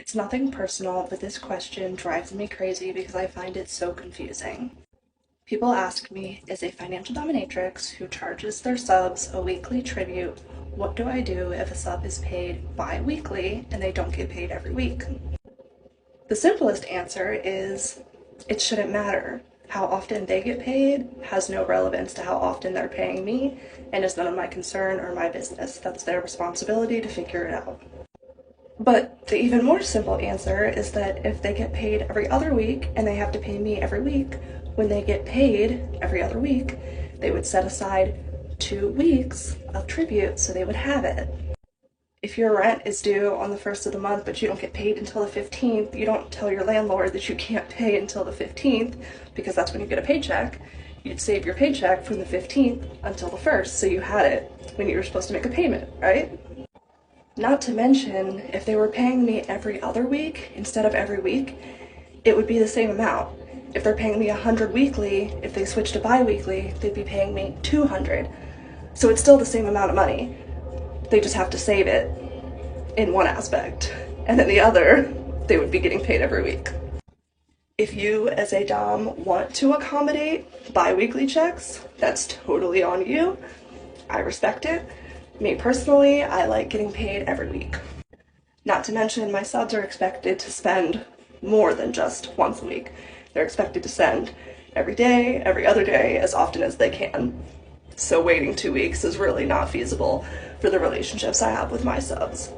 It's nothing personal, but this question drives me crazy because I find it so confusing. People ask me, as a financial dominatrix who charges their subs a weekly tribute, what do I do if a sub is paid bi-weekly and they don't get paid every week? The simplest answer is it shouldn't matter. How often they get paid has no relevance to how often they're paying me and is none of my concern or my business. That's their responsibility to figure it out. But the even more simple answer is that if they get paid every other week and they have to pay me every week, when they get paid every other week, they would set aside 2 weeks of tribute so they would have it. If your rent is due on the 1st of the month but you don't get paid until the 15th, you don't tell your landlord that you can't pay until the 15th because that's when you get a paycheck. You'd save your paycheck from the 15th until the 1st so you had it when you were supposed to make a payment, right? Not to mention, if they were paying me every other week instead of every week, it would be the same amount. If they're paying me 100 weekly, if they switch to bi-weekly, they'd be paying me 200. So it's still the same amount of money. They just have to save it in one aspect. And in the other, they would be getting paid every week. If you, as a dom, want to accommodate bi-weekly checks, that's totally on you. I respect it. Me personally, I like getting paid every week. Not to mention, my subs are expected to spend more than just once a week. They're expected to send every day, every other day, as often as they can. So waiting 2 weeks is really not feasible for the relationships I have with my subs.